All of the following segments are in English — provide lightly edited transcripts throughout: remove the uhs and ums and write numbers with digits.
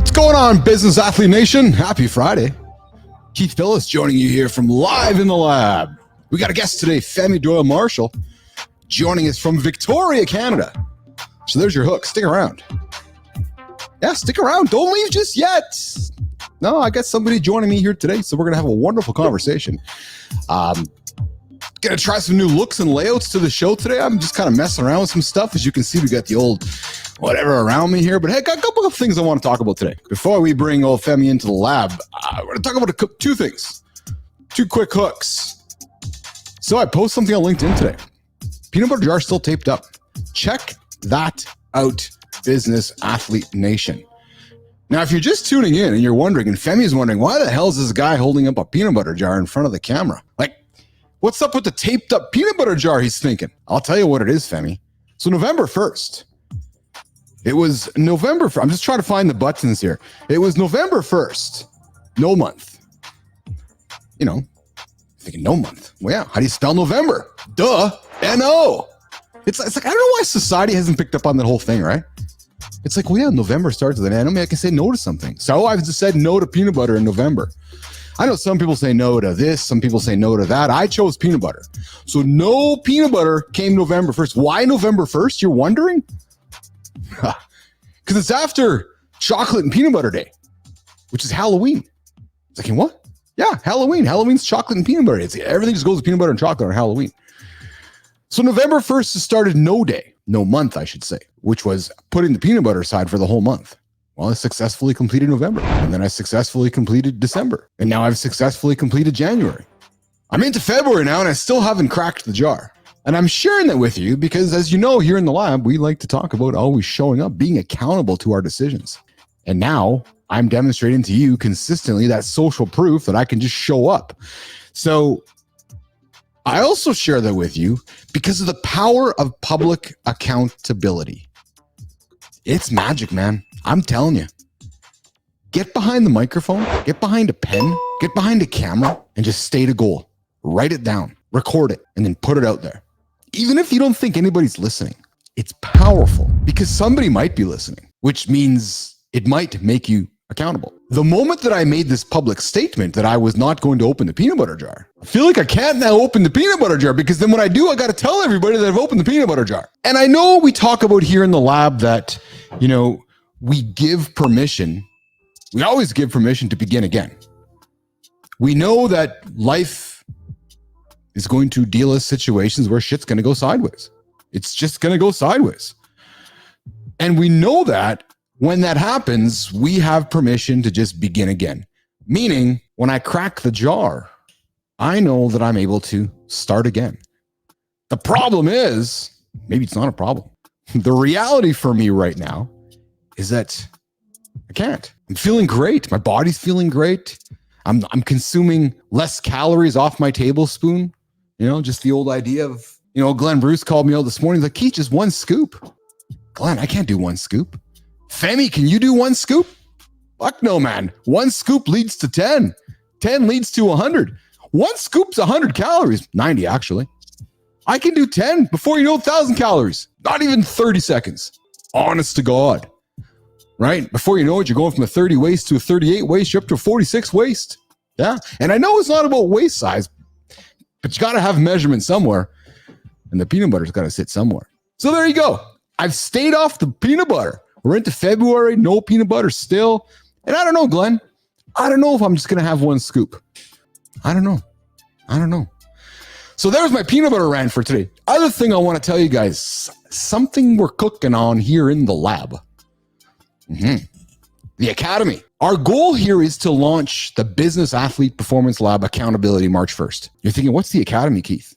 What's going on, Business Athlete Nation? Happy Friday. Keith Bilous joining you here from Live in the Lab. We got a guest today, Femi Doyle Marshall, joining us from Victoria, Canada. So there's your hook. Stick around. Yeah, stick around. Don't leave just yet. No, I got somebody joining me here today, so we're going to have a wonderful conversation. Going to try some new looks and layouts to the show today. I'm just kind of messing around with some stuff. As you can see, we got the old whatever around me here. But hey, got a couple of things I want to talk about today. Before we bring old Femi into the lab, we're going to talk about two things. Two quick hooks. So I posted something on LinkedIn today. Peanut butter jar still taped up. Check that out, Business Athlete Nation. Now, if you're just tuning in and you're wondering, and Femi's wondering, why the hell is this guy holding up a peanut butter jar in front of the camera? Like, what's up with the taped up peanut butter jar, he's thinking. I'll tell you what it is, Femi. So November 1st. It was November 1st. I'm just trying to find the buttons here. It was November 1st. No month. You know, thinking no month. Well, yeah. How do you spell November? Duh. N-O. It's like, I don't know why society hasn't picked up on that whole thing, right? It's like, well, yeah, November starts with an N. I mean, I can say no to something. So I've just said no to peanut butter in November. I know some people say no to this. Some people say no to that. I chose peanut butter. So no peanut butter came November 1st. Why November 1st? You're wondering? Because it's after Chocolate and Peanut Butter Day, which is Halloween. It's like, what? Yeah, Halloween. Halloween's chocolate and peanut butter. Everything just goes with peanut butter and chocolate on Halloween. So November 1st started no day, no month, I should say, which was putting the peanut butter aside for the whole month. Well, I successfully completed November, and then I successfully completed December, and now I've successfully completed January. I'm into February now, and I still haven't cracked the jar. And I'm sharing that with you because, as you know, here in the lab, we like to talk about always showing up, being accountable to our decisions. And now I'm demonstrating to you consistently that social proof that I can just show up. So I also share that with you because of the power of public accountability. It's magic, man. I'm telling you. Get behind the microphone, get behind a pen, get behind a camera, and just state a goal. Write it down, record it, and then put it out there. Even if you don't think anybody's listening, it's powerful because somebody might be listening, which means it might make you accountable. The moment that I made this public statement that I was not going to open the peanut butter jar, I feel like I can't now open the peanut butter jar because then when I do, I got to tell everybody that I've opened the peanut butter jar. And I know we talk about here in the lab that, you know, we give permission. We always give permission to begin again. We know that life is going to deal us situations where shit's going to go sideways. It's just going to go sideways. And we know that when that happens, we have permission to just begin again. Meaning, when I crack the jar, I know that I'm able to start again. The problem is, maybe it's not a problem. The reality for me right now is that I can't. I'm feeling great. My body's feeling great. I'm consuming less calories off my tablespoon. You know, just the old idea of, you know, Glenn Bruce called me out this morning. He's like, Keith, just one scoop. Glenn, I can't do one scoop. Femi, can you do one scoop? Fuck no, man. One scoop leads to 10. 10 leads to 100. One scoop's 100 calories. 90, actually. I can do 10 before you know 1,000 calories. Not even 30 seconds. Honest to God. Right? Before you know it, you're going from a 30 waist to a 38 waist. You're up to a 46 waist. Yeah. And I know it's not about waist size, but you got to have measurement somewhere. And the peanut butter's got to sit somewhere. So there you go. I've stayed off the peanut butter. We're into February. No peanut butter still. And I don't know, Glenn. I don't know if I'm just going to have one scoop. I don't know. So there's my peanut butter rant for today. Other thing I want to tell you guys, something we're cooking on here in the lab. The Academy. Our goal here is to launch the Business Athlete Performance Lab Accountability March 1st. You're thinking, what's the Academy, Keith?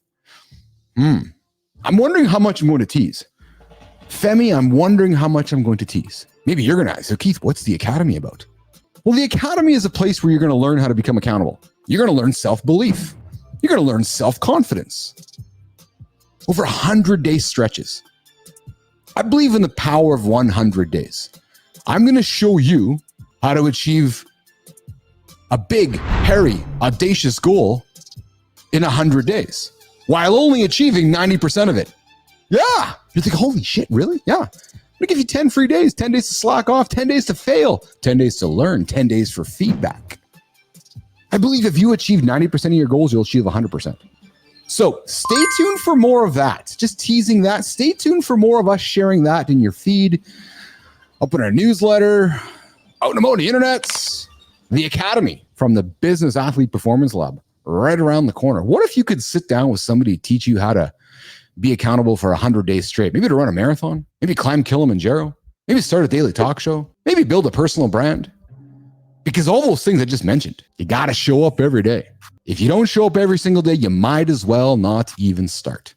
I'm wondering how much I'm going to tease. Femi, I'm wondering how much I'm going to tease. Maybe you're going to ask, so Keith, what's the Academy about? Well, the Academy is a place where you're going to learn how to become accountable. You're going to learn self-belief. You're going to learn self-confidence. Over 100-day stretches. I believe in the power of 100 days. I'm going to show you how to achieve a big, hairy, audacious goal in 100 days while only achieving 90% of it. Yeah. You're thinking, holy shit, really? Yeah. I'm gonna give you 10 free days, 10 days to slack off, 10 days to fail, 10 days to learn, 10 days for feedback. I believe if you achieve 90% of your goals, you'll achieve 100%. So stay tuned for more of that. Just teasing that. Stay tuned for more of us sharing that in your feed, up in our newsletter, out and about on the internets, the academy from the Business Athlete Performance Lab right around the corner. What if you could sit down with somebody to teach you how to be accountable for 100 days straight? Maybe to run a marathon, maybe climb Kilimanjaro, maybe start a daily talk show, maybe build a personal brand. Because all those things I just mentioned, you got to show up every day. If you don't show up every single day, you might as well not even start.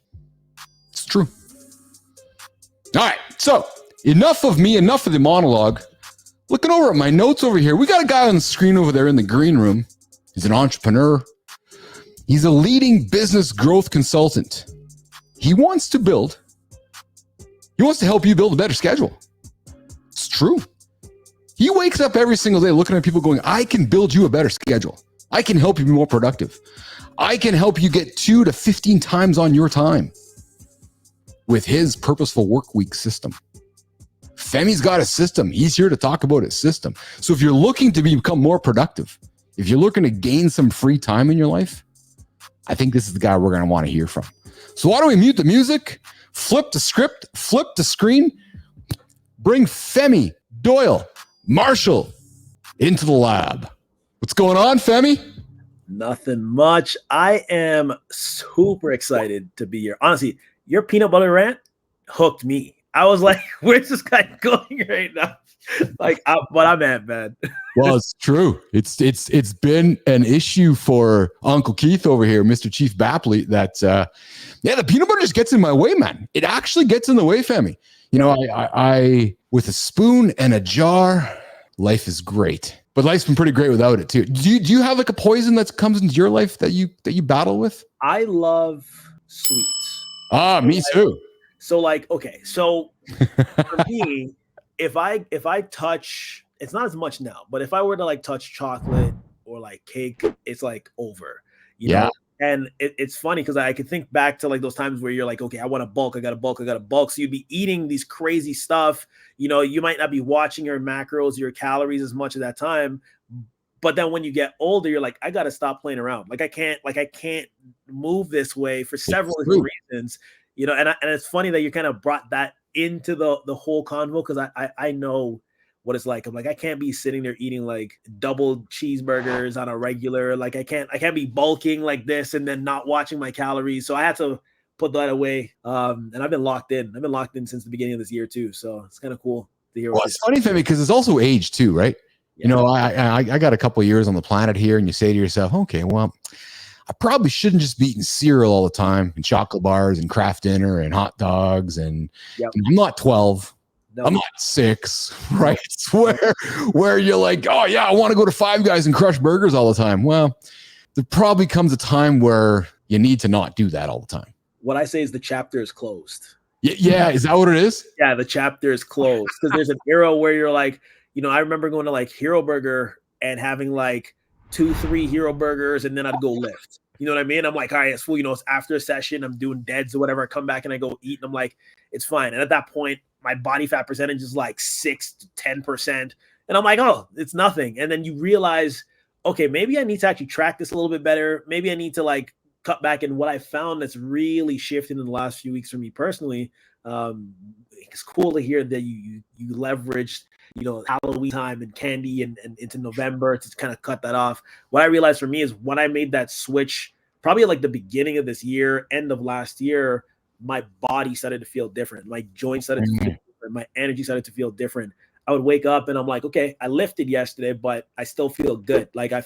It's true. All right. So enough of me, enough of the monologue. Looking over at my notes over here, we got a guy on the screen over there in the green room. He's an entrepreneur. He's a leading business growth consultant. He wants to help you build a better schedule. It's true. He wakes up every single day looking at people going, I can build you a better schedule. I can help you be more productive. I can help you get 2 to 15 times on your time with his purposeful workweek system. Femi's got a system. He's here to talk about his system. So if you're looking to become more productive, if you're looking to gain some free time in your life, I think this is the guy we're going to want to hear from. So why don't we mute the music, flip the script, flip the screen, bring Femi Doyle Marshall into the lab. What's going on, Femi? Nothing much. I am super excited to be here. Honestly, your peanut butter rant hooked me. I was like, where's this guy going right now? But I'm at, man. Well, it's true. It's been an issue for Uncle Keith over here, Mr. Chief bapl, that the peanut butter just gets in my way, man. It actually gets in the way, Femi. You know, I with a spoon and a jar, life is great. But life's been pretty great without it too. Do you have like a poison that comes into your life that you battle with? I love sweets. Me too. So okay. So for me, if I touch, it's not as much now, but if I were to like touch chocolate or like cake, it's like over. You know? And it's funny because I could think back to like those times where you're like, okay, I want to bulk, I got to bulk. So you'd be eating these crazy stuff. You know, you might not be watching your macros, your calories as much at that time. But then when you get older, you're like, I got to stop playing around. I can't move this way for several different reasons. You know, and it's funny that you kind of brought that into the whole convo because I know what it's like. I'm like, I can't be sitting there eating like double cheeseburgers on a regular. Like I can't be bulking like this and then not watching my calories. So I had to put that away. And I've been locked in. I've been locked in since the beginning of this year too. So it's kind of cool to hear. Well, it's funny, Femi, because it's also age too, right? Yeah. You know, I got a couple of years on the planet here, and you say to yourself, okay, well, I probably shouldn't just be eating cereal all the time and chocolate bars and Kraft dinner and hot dogs. And I'm not 12. No. I'm not 6, right? It's where you're like, oh yeah, I want to go to Five Guys and crush burgers all the time. Well, there probably comes a time where you need to not do that all the time. What I say is the chapter is closed. Yeah, is that what it is? Yeah, the chapter is closed because there's an era where you're like, you know, I remember going to like Hero Burger and having like 2-3 Hero Burgers, and then I'd go lift. You know what I mean? I'm like, all right, it's full. You know, it's after a session. I'm doing deads or whatever. I come back and I go eat, and I'm like, it's fine. And at that point, my body fat percentage is like 6 to 10%. And I'm like, oh, it's nothing. And then you realize, okay, maybe I need to actually track this a little bit better. Maybe I need to like cut back. And what I found that's really shifted in the last few weeks for me personally, it's cool to hear that you leveraged, you know, Halloween time and candy and into November to kind of cut that off. What I realized for me is when I made that switch, probably like the beginning of this year, end of last year, my body started to feel different. My joints started to feel different. My energy started to feel different. I would wake up and I'm like, okay, I lifted yesterday, but I still feel good. Like I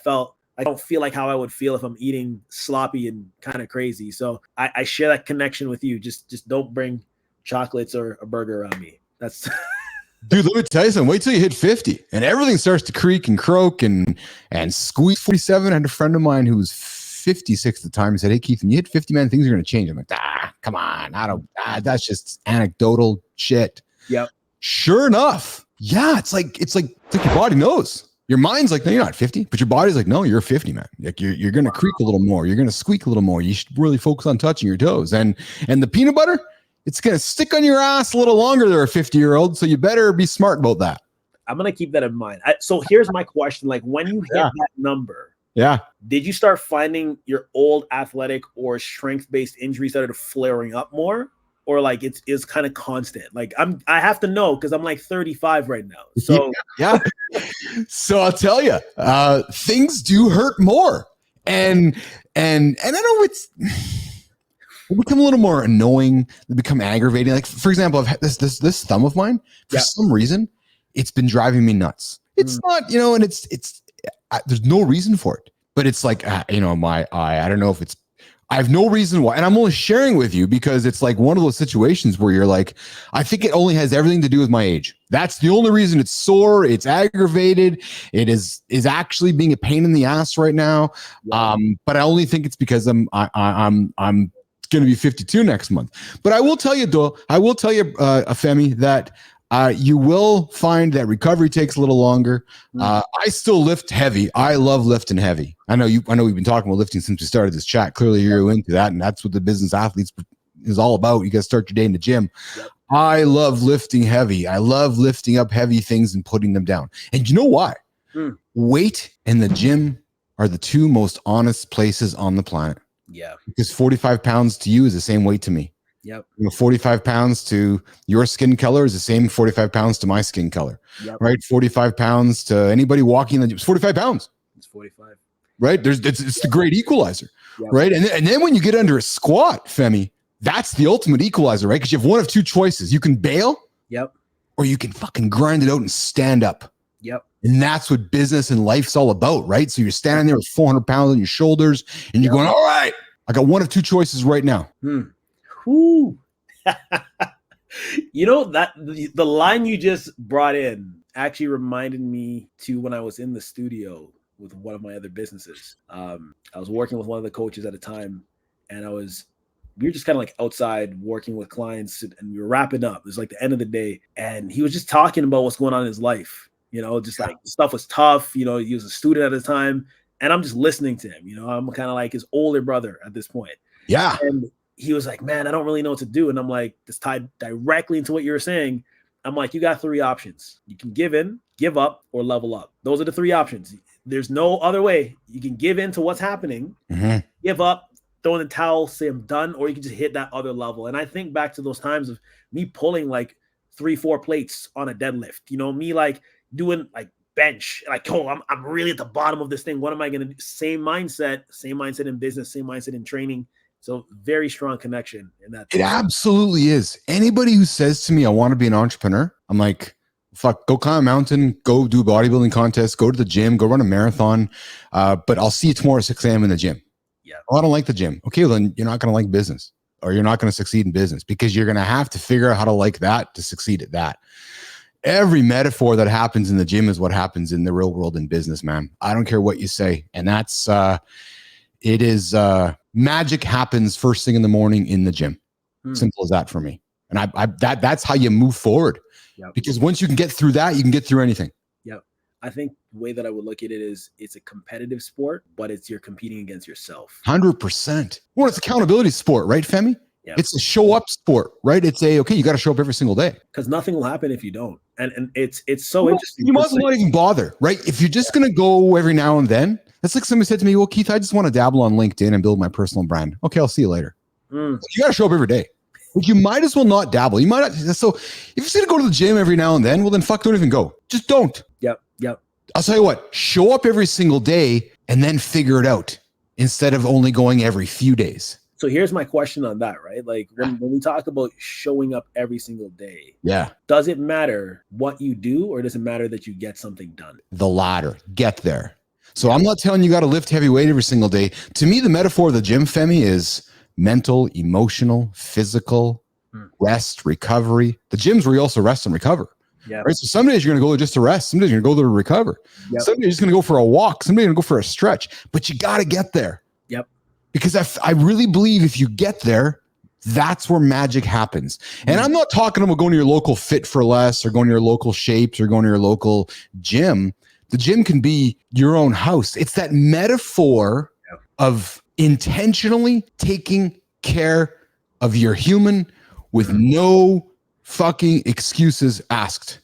don't feel like how I would feel if I'm eating sloppy and kind of crazy. So I share that connection with you. Just don't bring chocolates or a burger around me. That's dude, let me tell you something. Wait till you hit 50 and everything starts to creak and croak and squeeze. 47. I had a friend of mine who was 56 at the time. He said, hey, Keith, when you hit 50, man, things are going to change. I'm like, come on. That's just anecdotal shit. Yep. Sure enough. Yeah. It's like your body knows. Your mind's like, no, you're not 50, but your body's like, no, you're 50, man. Like you're going to creak a little more. You're going to squeak a little more. You should really focus on touching your toes. And the peanut butter, it's going to stick on your ass a little longer than a 50-year-old. So you better be smart about that. I'm going to keep that in mind. So here's my question. Like when you hit that number, did you start finding your old athletic or strength-based injuries that are flaring up more? Or like it's kind of constant? Like I have to know because I'm like 35 right now. So So I'll tell you, things do hurt more. And I know they become a little more annoying. They become aggravating. Like for example, I've had this thumb of mine for some reason, it's been driving me nuts. It's not, and it's there's no reason for it, but it's like, my eye, I don't know if I have no reason why. And I'm only sharing with you because it's like one of those situations where you're like, I think it only has everything to do with my age. That's the only reason it's sore. It's aggravated. It is actually being a pain in the ass right now. But I only think it's because I'm going to be 52 next month. But I will tell you, Femi, that you will find that recovery takes a little longer. I still lift heavy. I love lifting heavy. I know we've been talking about lifting since we started this chat. Clearly you're into that, and that's what the business athletes is all about. You got to start your day in the gym. I love lifting heavy. I love lifting up heavy things and putting them down. And you know why? Weight and the gym are the two most honest places on the planet. Yeah. Because 45 pounds to you is the same weight to me. Yep. 45 pounds to your skin color is the same 45 pounds to my skin color. Right? 45 pounds to anybody walking in the gym. It's 45 pounds. It's 45. Right? It's the great equalizer. Right? And then when you get under a squat, Femi, that's the ultimate equalizer, right? Because you have one of two choices. You can bail. Or you can fucking grind it out and stand up. And that's what business and life's all about, right? So you're standing there with 400 pounds on your shoulders and you're going, all right, I got one of two choices right now. Whew. That the line you just brought in actually reminded me to when I was in the studio with one of my other businesses. I was working with one of the coaches at a time, and we were just kind of like outside working with clients, and we were wrapping up. It was like the end of the day, and he was just talking about what's going on in his life. Just like stuff was tough. He was a student at the time, and I'm just listening to him. I'm kind of like his older brother at this point. Yeah. And he was like, man, I don't really know what to do. And I'm like, this tied directly into what you were saying. I'm like, you got three options. You can give in, give up, or level up. Those are the three options. There's no other way. You can give in to what's happening, give up, throw in the towel, say I'm done, or you can just hit that other level. And I think back to those times of me pulling like 3-4 plates on a deadlift, me like doing like bench, like, I'm really at the bottom of this thing. What am I going to do? Same mindset in business, same mindset in training. So very strong connection in that. It absolutely is. Anybody who says to me, I want to be an entrepreneur, I'm like, fuck, go climb a mountain, go do a bodybuilding contest, go to the gym, go run a marathon. But I'll see you tomorrow at 6 a.m. in the gym. Yeah. Oh, I don't like the gym. Okay, well, then you're not going to like business, or you're not going to succeed in business, because you're going to have to figure out how to like that to succeed at that. Every metaphor that happens in the gym is what happens in the real world in business, man. I don't care what you say. And that's, it is, magic happens first thing in the morning in the gym. Simple as that for me. And that's how you move forward. Because once you can get through that, you can get through anything. I think the way that I would look at it is it's a competitive sport, but you're competing against yourself. 100%. Well, it's accountability sport, right, Femi? It's a show up sport, right? It's you got to show up every single day. Because nothing will happen if you don't. And it's so interesting. You might as well not even bother, right? If you're just going to go every now and then, that's like somebody said to me, well, Keith, I just want to dabble on LinkedIn and build my personal brand. Okay, I'll see you later. You got to show up every day. Like, you might as well not dabble. You might not. So if you're just going to go to the gym every now and then, well, then fuck, don't even go. Just don't. Yep. I'll tell you what, show up every single day and then figure it out instead of only going every few days. So here's my question on that, right? Like when we talk about showing up every single day, does it matter what you do, or does it matter that you get something done? The latter. Get there. So I'm not telling you got to lift heavy weight every single day. To me, the metaphor of the gym, Femi, is mental, emotional, physical, rest, recovery. The gym's where you also rest and recover. Right. So some days you're going to go there just to rest. Some days you're going to go there to recover. Some days you're just going to go for a walk. Some days you're going to go for a stretch. But you got to get there. Because I really believe if you get there, that's where magic happens. And I'm not talking about going to your local Fit for Less or going to your local Shapes or going to your local gym. The gym can be your own house. It's that metaphor of intentionally taking care of your human with no fucking excuses asked.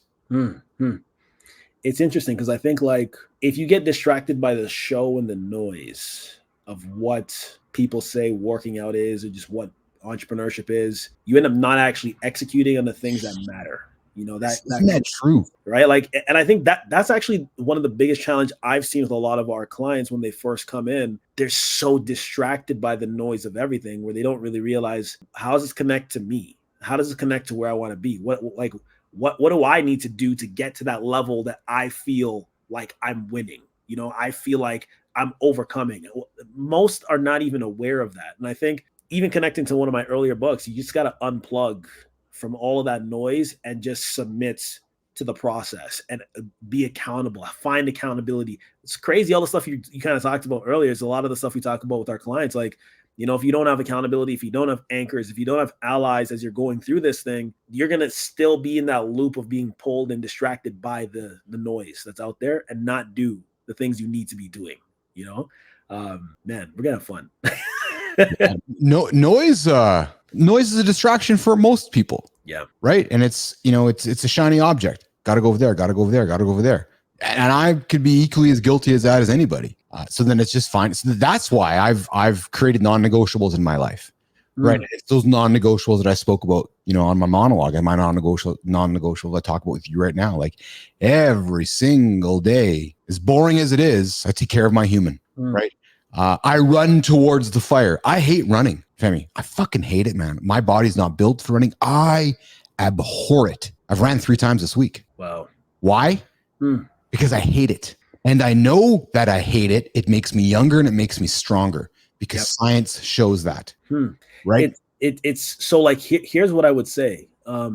It's interesting because I think like if you get distracted by the show and the noise of what people say working out is or just what entrepreneurship is, you end up not actually executing on the things that matter. You know, Isn't that true? Right? Like, and I think that's actually one of the biggest challenge I've seen with a lot of our clients when they first come in. They're so distracted by the noise of everything where they don't really realize, how does this connect to me? How does it connect to where I want to be? What do I need to do to get to that level that I feel like I'm winning? You know, I feel like I'm overcoming. Most are not even aware of that. And I think even connecting to one of my earlier books, you just got to unplug from all of that noise and just submit to the process and be accountable, find accountability. It's crazy. All the stuff you kind of talked about earlier is a lot of the stuff we talk about with our clients. Like, you know, if you don't have accountability, if you don't have anchors, if you don't have allies as you're going through this thing, you're going to still be in that loop of being pulled and distracted by the noise that's out there and not do the things you need to be doing, you know? Man, we're going to have fun. No noise is a distraction for most people. Yeah. Right. And it's, you know, it's a shiny object. Got to go over there. Got to go over there. Got to go over there. And I could be equally as guilty as that as anybody. So then it's just fine. So that's why I've created non-negotiables in my life. Right. It's those non-negotiables that I spoke about, you know, on my monologue and my non-negotiable I talk about with you right now. Like every single day, as boring as it is, I take care of my human. Right. I run towards the fire. I hate running, Femi. I fucking hate it, man. My body's not built for running. I abhor it. I've ran 3 times this week. Wow. Why? Because I hate it. And I know that I hate it. It makes me younger and it makes me stronger because science shows that. Right. It's so like, here's what I would say. I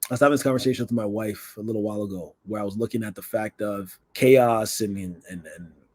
was having this conversation with my wife a little while ago where I was looking at the fact of chaos and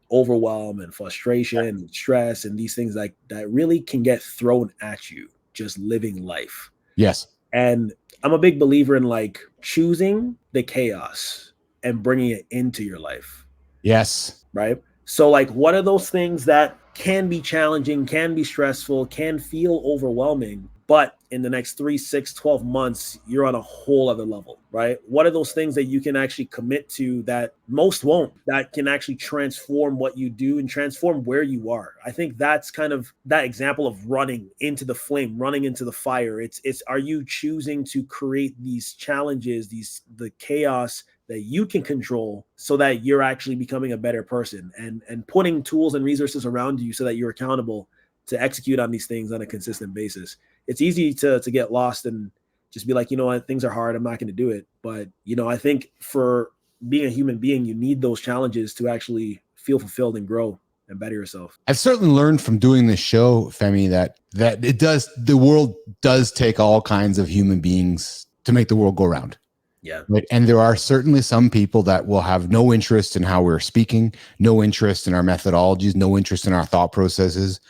overwhelm and frustration and stress and these things like that really can get thrown at you just living life. Yes. And I'm a big believer in like choosing the chaos and bringing it into your life. Yes. Right. So like, what are those things that can be challenging, can be stressful, can feel overwhelming, but in the next 3, 6, 12 months, you're on a whole other level, right? What are those things that you can actually commit to that most won't, that can actually transform what you do and transform where you are? I think that's kind of that example of running into the flame, running into the fire. It's are you choosing to create these challenges, the chaos that you can control so that you're actually becoming a better person and putting tools and resources around you so that you're accountable to execute on these things on a consistent basis. It's easy to get lost and just be like, you know what, things are hard, I'm not going to do it. But, you know, I think for being a human being, you need those challenges to actually feel fulfilled and grow and better yourself. I've certainly learned from doing this show, Femi, that the world does take all kinds of human beings to make the world go round. Yeah. Right. And there are certainly some people that will have no interest in how we're speaking, no interest in our methodologies, no interest in our thought processes.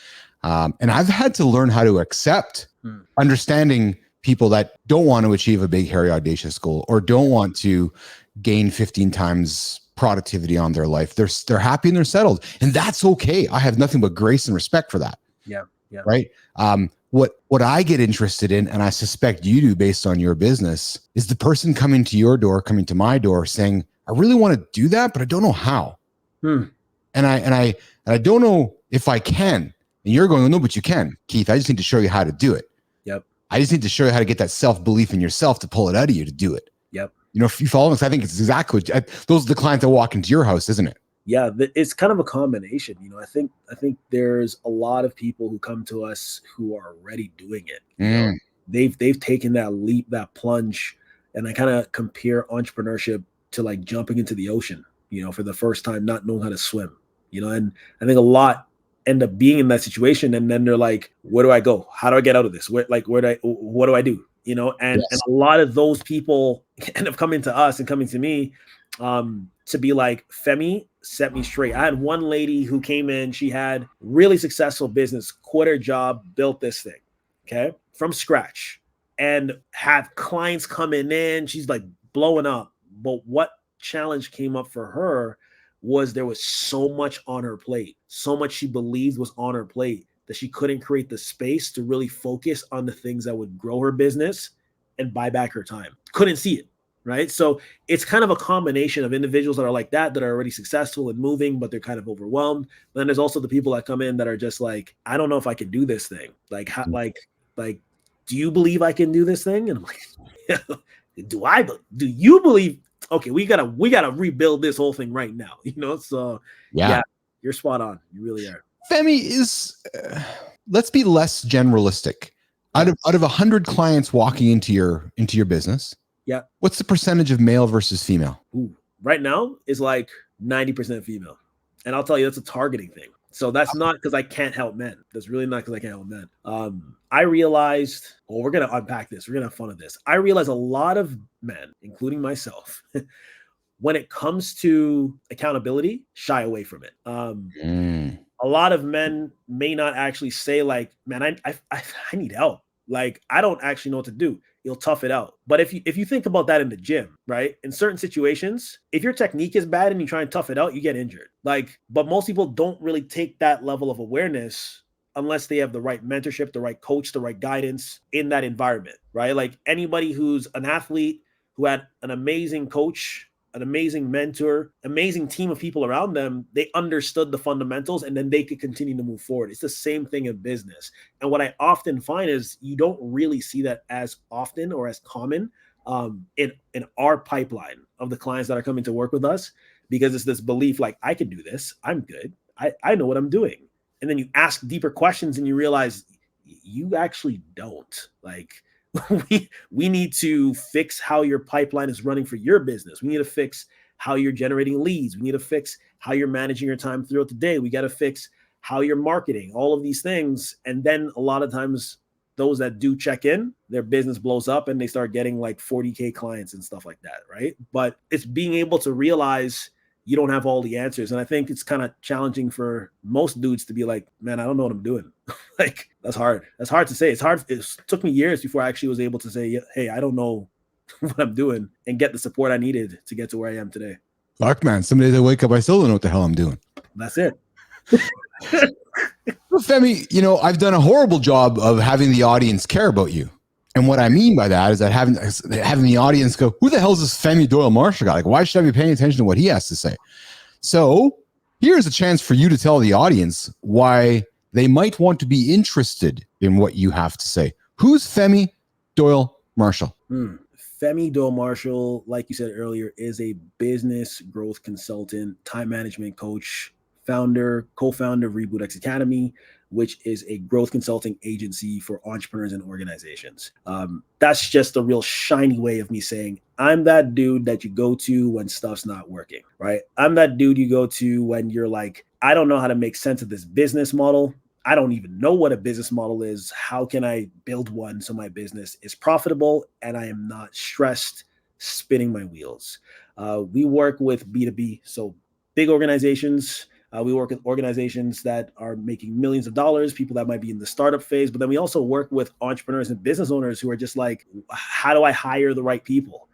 And I've had to learn how to accept understanding people that don't want to achieve a big, hairy, audacious goal or don't want to gain 15 times productivity on their life. They're happy and they're settled. And that's okay. I have nothing but grace and respect for that. Yeah. Yeah. Right. What I get interested in, and I suspect you do based on your business, is the person coming to your door, coming to my door saying, I really want to do that, but I don't know how. And I don't know if I can. And you're going, no, but you can, Keith. I just need to show you how to do it. Yep. I just need to show you how to get that self-belief in yourself to pull it out of you to do it. Yep. You know, if you follow us, I think it's exactly those are the clients that walk into your house, isn't it? Yeah, it's kind of a combination. You know, I think there's a lot of people who come to us who are already doing it. You know, they've taken that leap, that plunge, and I kind of compare entrepreneurship to like jumping into the ocean, you know, for the first time, not knowing how to swim, you know, and I think a lot end up being in that situation. And then they're like, where do I go? How do I get out of this? What do I do? You know, and a lot of those people end up coming to us and coming to me to be like, Femi, set me straight. I had one lady who came in, she had really successful business, quit her job, built this thing, okay, from scratch, and had clients coming in. She's like blowing up. But what challenge came up for her was there was so much on her plate, so much she believed was on her plate that she couldn't create the space to really focus on the things that would grow her business and buy back her time. Couldn't see it. Right. So it's kind of a combination of individuals that are like that are already successful and moving, but they're kind of overwhelmed. But then there's also the people that come in that are just like, I don't know if I can do this thing. Like, do you believe I can do this thing? And I'm like, do you believe? Okay, we gotta rebuild this whole thing right now. So yeah, you're spot on. You really are. Femi, let's be less generalistic. Out of 100 clients walking into your business, yeah, what's the percentage of male versus female? Ooh, right now is like 90% female, and I'll tell you that's a targeting thing. So that's not because I can't help men. That's really not because I can't help men. I realized, we're gonna unpack this. We're gonna have fun with this. I realize a lot of men, including myself, when it comes to accountability, shy away from it. A lot of men may not actually say like, man, I need help. Like, I don't actually know what to do. You'll tough it out. But if you think about that in the gym, right? In certain situations, if your technique is bad and you try and tough it out, you get injured. Like, but most people don't really take that level of awareness unless they have the right mentorship, the right coach, the right guidance in that environment, right? Like anybody who's an athlete who had an amazing coach, an amazing mentor, amazing team of people around them, they understood the fundamentals and then they could continue to move forward. It's the same thing in business. And what I often find is you don't really see that as often or as common in our pipeline of the clients that are coming to work with us, because it's this belief like, I can do this. I'm good. I know what I'm doing. And then you ask deeper questions and you realize you actually don't. Like, we need to fix how your pipeline is running for your business. We need to fix how you're generating leads. We need to fix how you're managing your time throughout the day. We got to fix how you're marketing, all of these things. And then a lot of times those that do check in, their business blows up and they start getting like 40K clients and stuff like that, right? But it's being able to realize you don't have all the answers. And I think it's kind of challenging for most dudes to be like, man, I don't know what I'm doing. Like, that's hard. That's hard to say. It's hard. It took me years before I actually was able to say, hey, I don't know what I'm doing, and get the support I needed to get to where I am today. Fuck, man. Some days I wake up, I still don't know what the hell I'm doing. That's it. Well, Femi, I've done a horrible job of having the audience care about you. And what I mean by that is that having the audience go, who the hell is this Femi Doyle Marshall guy? Like, why should I be paying attention to what he has to say? So here's a chance for you to tell the audience why they might want to be interested in what you have to say. Who's Femi Doyle Marshall? Femi Doyle Marshall, like you said earlier, is a business growth consultant, time management coach, co-founder of Reboot X Academy, which is a growth consulting agency for entrepreneurs and organizations. That's just a real shiny way of me saying, I'm that dude that you go to when stuff's not working, right? I'm that dude you go to when you're like, I don't know how to make sense of this business model. I don't even know what a business model is. How can I build one so my business is profitable and I am not stressed spinning my wheels? We work with B2B, so big organizations. We work with organizations that are making millions of dollars, people that might be in the startup phase, but then we also work with entrepreneurs and business owners who are just like, how do I hire the right people?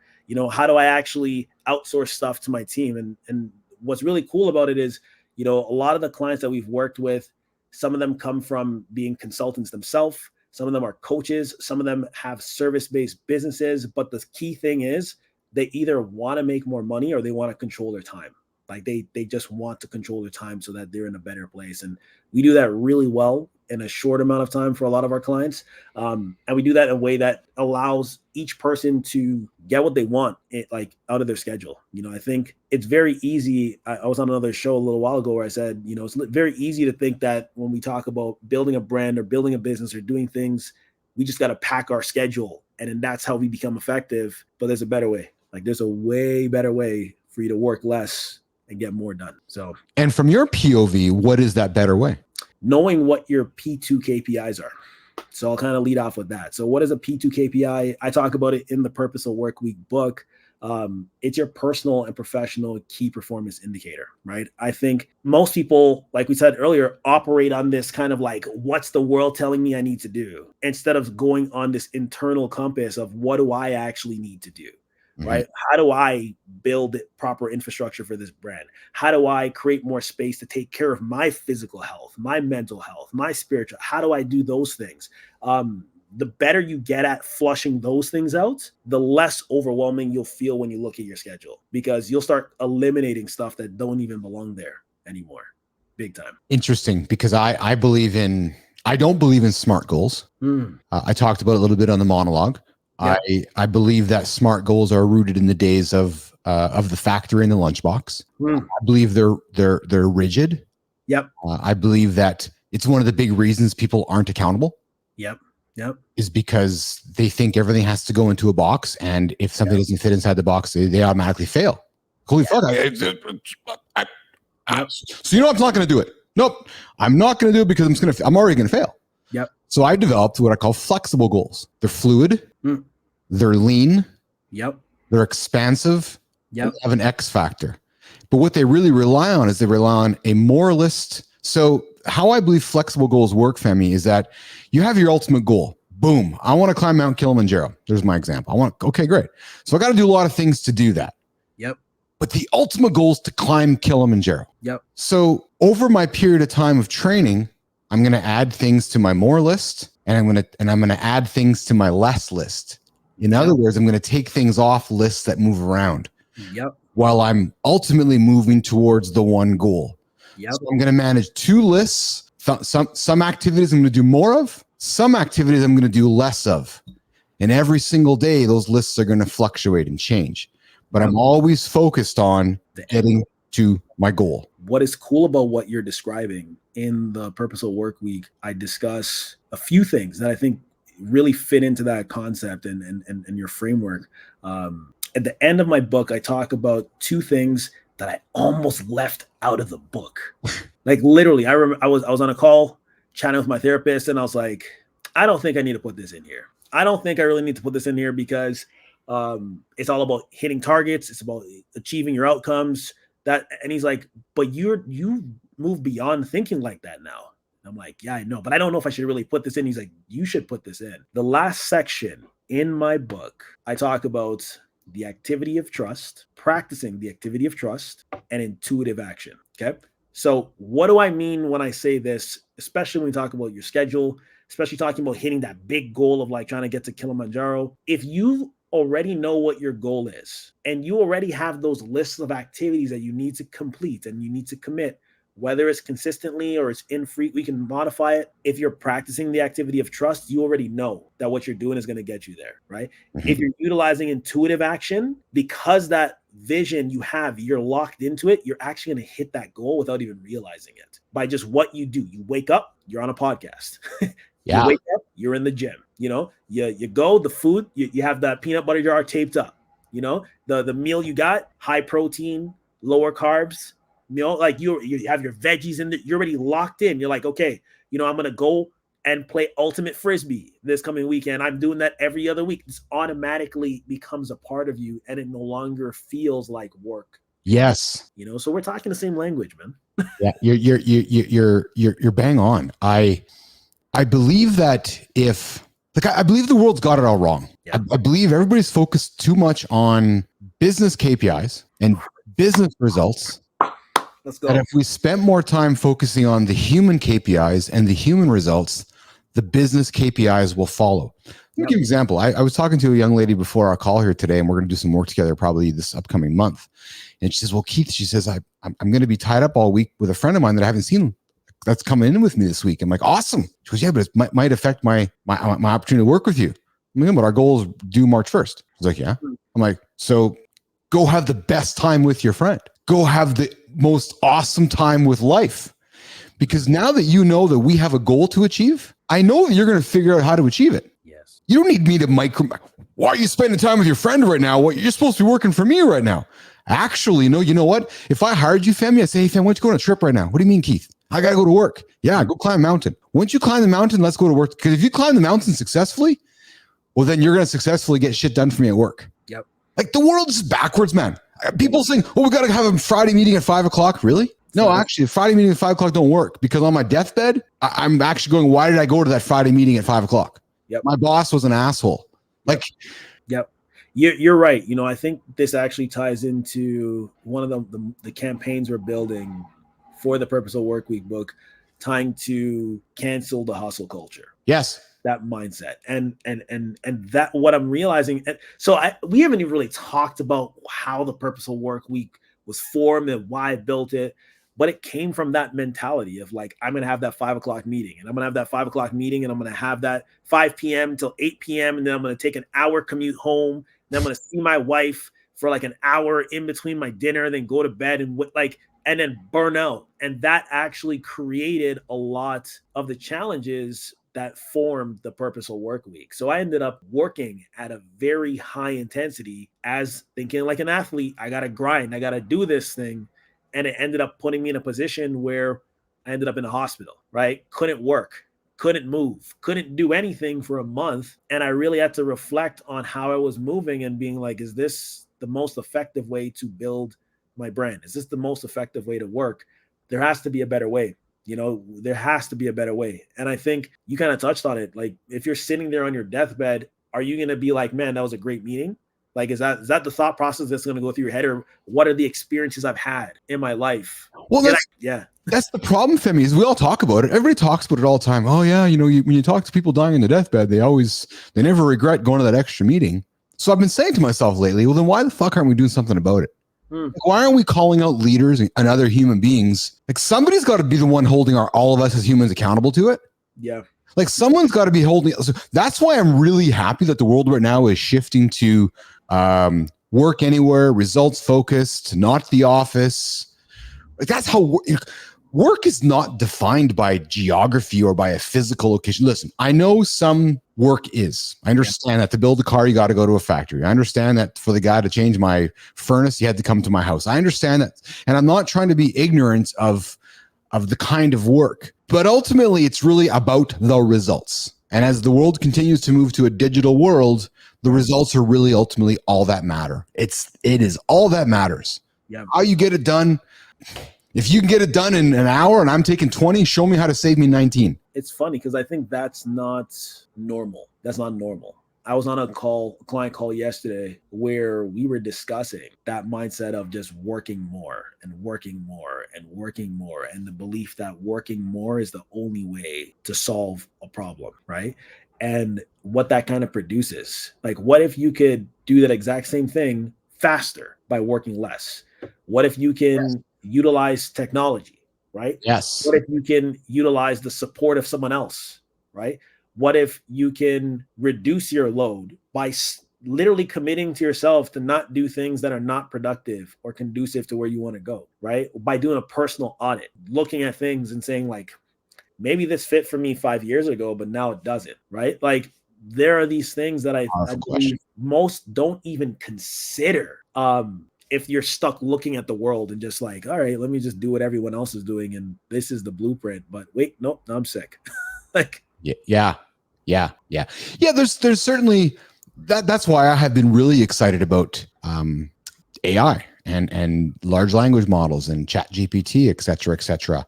How do I actually outsource stuff to my team? And what's really cool about it is, a lot of the clients that we've worked with, some of them come from being consultants themselves. Some of them are coaches. Some of them have service-based businesses. But the key thing is they either want to make more money or they want to control their time. Like they just want to control their time so that they're in a better place. And we do that really well in a short amount of time for a lot of our clients. And we do that in a way that allows each person to get what they want, out of their schedule. I think it's very easy. I was on another show a little while ago where I said, it's very easy to think that when we talk about building a brand or building a business or doing things, we just got to pack our schedule. And then that's how we become effective. But there's a better way. Like there's a way better way for you to work less and get more done. So, and from your POV, what is that better way? Knowing what your P2 KPIs are. So I'll kind of lead off with that. So what is a P2 KPI? I talk about it in the Purposeful Workweek book. It's your personal and professional key performance indicator, right? I think most people, like we said earlier, operate on this kind of like, what's the world telling me I need to do? Instead of going on this internal compass of what do I actually need to do? Right? How do I build proper infrastructure for this brand? How do I create more space to take care of my physical health, my mental health, my spiritual? How do I do those things? the better you get at flushing those things out, the less overwhelming you'll feel when you look at your schedule, because you'll start eliminating stuff that don't even belong there anymore. Big time. Interesting, because I don't believe in SMART goals. I talked about it a little bit on the monologue. Yeah. I believe that SMART goals are rooted in the days of the factory and the lunchbox. I believe they're rigid. Yep. I believe that it's one of the big reasons people aren't accountable. Yep. Is because they think everything has to go into a box, and if something doesn't fit inside the box, they automatically fail. Holy fuck! So you know, I'm not going to do it. Nope, I'm not going to do it because I'm already going to fail. Yep. So I developed what I call flexible goals. They're fluid. They're lean. Yep. They're expansive. Yep. They have an X factor. But what they really rely on is they rely on a moralist. So how I believe flexible goals work, Femi, is that you have your ultimate goal. Boom. I want to climb Mount Kilimanjaro. There's my example. Okay, great. So I got to do a lot of things to do that. Yep. But the ultimate goal is to climb Kilimanjaro. Yep. So over my period of time of training, I'm going to add things to my more list, and I'm going to add things to my less list. In other words, I'm going to take things off lists that move around. Yep. While I'm ultimately moving towards the one goal. Yep. So I'm going to manage two lists. Some activities I'm going to do more of. Some activities I'm going to do less of. And every single day, those lists are going to fluctuate and change. But I'm always focused on getting to my goal. What is cool about what you're describing in the Purposeful Workweek, I discuss a few things that I think really fit into that concept and your framework. At the end of my book, I talk about two things that I almost left out of the book. Like literally, I remember I was on a call chatting with my therapist, and I was like, I don't think I need to put this in here. I don't think I really need to put this in here because it's all about hitting targets. It's about achieving your outcomes. And he's like, but you move beyond thinking like that now. And I'm like, yeah, I know, but I don't know if I should really put this in. He's like, you should put this in. The last section in my book, I talk about the activity of trust, practicing the activity of trust, and intuitive action. Okay. So what do I mean when I say this, especially when we talk about your schedule, especially talking about hitting that big goal of like trying to get to Kilimanjaro? If you already know what your goal is and you already have those lists of activities that you need to complete and you need to commit, whether it's consistently or it's infrequent, we can modify it. If you're practicing the activity of trust, you already know that what you're doing is going to get you there, right? Mm-hmm. If you're utilizing intuitive action, because that vision you have, you're locked into it, you're actually going to hit that goal without even realizing it by just what you do. You wake up, you're on a podcast. Yeah. You wake up, you're in the gym. You know, you go, the food, you have that peanut butter jar taped up. You know, the meal you got, high protein, lower carbs. You know, like you have your veggies in there. You're already locked in. You're like, okay, you know, I'm going to go and play ultimate Frisbee this coming weekend. I'm doing that every other week. This automatically becomes a part of you and it no longer feels like work. Yes. You know, so we're talking the same language, man. Yeah, you're bang on. I believe that I believe the world's got it all wrong. Yeah. I believe everybody's focused too much on business KPIs and business results. Let's go. And if we spent more time focusing on the human KPIs and the human results, the business KPIs will follow. Let me give you an example. I was talking to a young lady before our call here today, and we're going to do some work together probably this upcoming month. And she says, well, Keith, she says, I'm going to be tied up all week with a friend of mine that I haven't seen that's coming in with me this week. I'm like, awesome. She goes, yeah, but it might affect my opportunity to work with you. I'm like, but our goal is due March 1st. She's like, yeah. I'm like, so go have the best time with your friend. Go have the most awesome time with life. Because now that you know that we have a goal to achieve, I know that you're going to figure out how to achieve it. Yes. You don't need me to why are you spending time with your friend right now? You're supposed to be working for me right now. Actually, no, you know what? If I hired you, Femi, I'd say, hey, Femi, why don't you go on a trip right now? What do you mean, Keith? I got to go to work. Yeah, go climb a mountain. Once you climb the mountain, let's go to work. Because if you climb the mountain successfully, well, then you're going to successfully get shit done for me at work. Yep. Like the world is backwards, man. People saying, oh, we got to have a Friday meeting at 5 o'clock. Really? No, actually, a Friday meeting at 5 o'clock don't work because on my deathbed, I'm actually going, why did I go to that Friday meeting at 5 o'clock? Yep. My boss was an asshole. Like, yep. You're right. You know, I think this actually ties into one of the campaigns we're building for the Purposeful Workweek book, tying to cancel the hustle culture. Yes. that mindset. And that what I'm realizing. And so we haven't even really talked about how the Purposeful Work Week was formed and why I built it. But it came from that mentality of like, I'm going to have that 5 o'clock meeting, and I'm going to have that 5 o'clock meeting, and I'm going to have that 5 p.m. till 8 p.m. And then I'm going to take an hour commute home. And then I'm going to see my wife for like an hour in between my dinner, then go to bed and then burn out. And that actually created a lot of the challenges that formed the Purposeful Work Week. So I ended up working at a very high intensity as thinking like an athlete. I got to grind. I got to do this thing. And it ended up putting me in a position where I ended up in a hospital, right? Couldn't work, couldn't move, couldn't do anything for a month. And I really had to reflect on how I was moving and being like, is this the most effective way to build my brand? Is this the most effective way to work? There has to be a better way. There has to be a better way. And I think you kind of touched on it. Like, if you're sitting there on your deathbed, are you going to be like, man, that was a great meeting? Like, is that the thought process that's going to go through your head? Or what are the experiences I've had in my life? Well, that's the problem, Femi, is we all talk about it. Everybody talks about it all the time. Oh yeah, when you talk to people dying in the deathbed, they never regret going to that extra meeting. So I've been saying to myself lately, well, then why the fuck aren't we doing something about it? Like, why aren't we calling out leaders and other human beings? Like, somebody's got to be the one holding all of us as humans accountable to it. Yeah. Like, someone's got to be holding. So that's why I'm really happy that the world right now is shifting to work anywhere, results focused, not the office. Like, that's how work is not defined by geography or by a physical location. Listen, I know some work is. I understand that to build a car, you got to go to a factory. I understand that for the guy to change my furnace, he had to come to my house. I understand that. And I'm not trying to be ignorant of the kind of work. But ultimately, it's really about the results. And as the world continues to move to a digital world, the results are really ultimately all that matter. It is all that matters. Yeah. How you get it done. If you can get it done in an hour and I'm taking 20, show me how to save me 19. It's funny because I think that's not normal. That's not normal. I was on a client call yesterday where we were discussing that mindset of just working more and working more and working more, and the belief that working more is the only way to solve a problem, right? And what that kind of produces. Like, what if you could do that exact same thing faster by working less? What if you can utilize technology, right? Yes. What if you can utilize the support of someone else, right? What if you can reduce your load by literally committing to yourself to not do things that are not productive or conducive to where you want to go, right? By doing a personal audit, looking at things and saying like, maybe this fit for me 5 years ago, but now it doesn't, right? Like, there are these things that I believe most don't even consider. If you're stuck looking at the world and just like, all right, let me just do what everyone else is doing, and this is the blueprint. But wait, nope, no, I'm sick. Like, yeah. There's certainly that's why I have been really excited about AI and large language models and chat GPT, et cetera.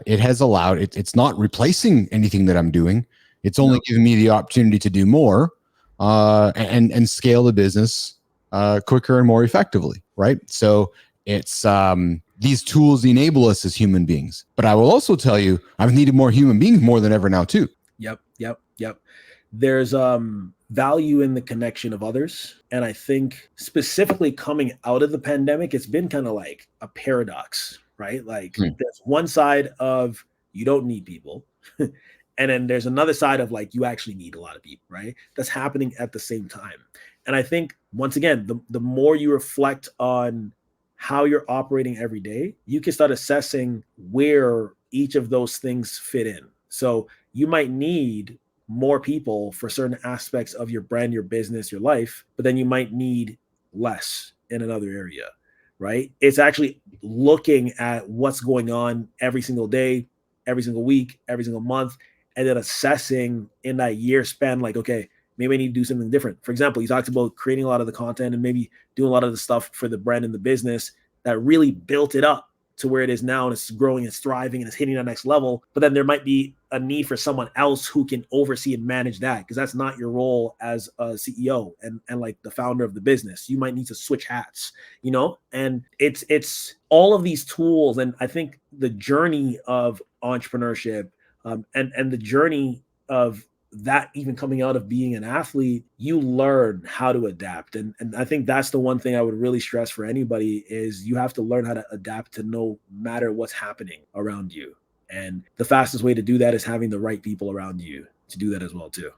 It has allowed it's not replacing anything that I'm doing. It's only giving me the opportunity to do more and scale the business quicker and more effectively, right? So it's these tools enable us as human beings. But I will also tell you, I've needed more human beings more than ever now too. Yep. There's value in the connection of others. And I think specifically coming out of the pandemic, it's been kind of like a paradox, right? Like, there's one side of you don't need people. And then there's another side of like, you actually need a lot of people, right? That's happening at the same time. And I think, once again, the more you reflect on how you're operating every day, you can start assessing where each of those things fit in. So you might need more people for certain aspects of your brand, your business, your life, but then you might need less in another area, right? It's actually looking at what's going on every single day, every single week, every single month, and then assessing in that year span, like, okay, maybe I need to do something different. For example, you talked about creating a lot of the content and maybe doing a lot of the stuff for the brand and the business that really built it up to where it is now, and it's growing, it's thriving, and it's hitting that next level. But then there might be a need for someone else who can oversee and manage that, because that's not your role as a CEO and like the founder of the business. You might need to switch hats, and it's all of these tools. And I think the journey of entrepreneurship and the journey of that even coming out of being an athlete, you learn how to adapt. And I think that's the one thing I would really stress for anybody is you have to learn how to adapt to no matter what's happening around you. And the fastest way to do that is having the right people around you to do that as well too.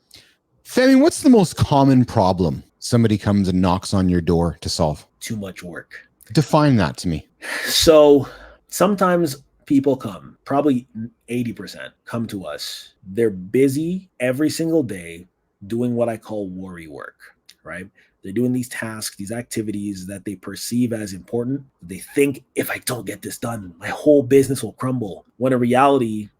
Femi, what's the most common problem somebody comes and knocks on your door to solve? Too much work. Define that to me. So sometimes people come, probably 80% come to us. They're busy every single day doing what I call worry work, right? They're doing these tasks, these activities that they perceive as important. They think if I don't get this done, my whole business will crumble. When in reality,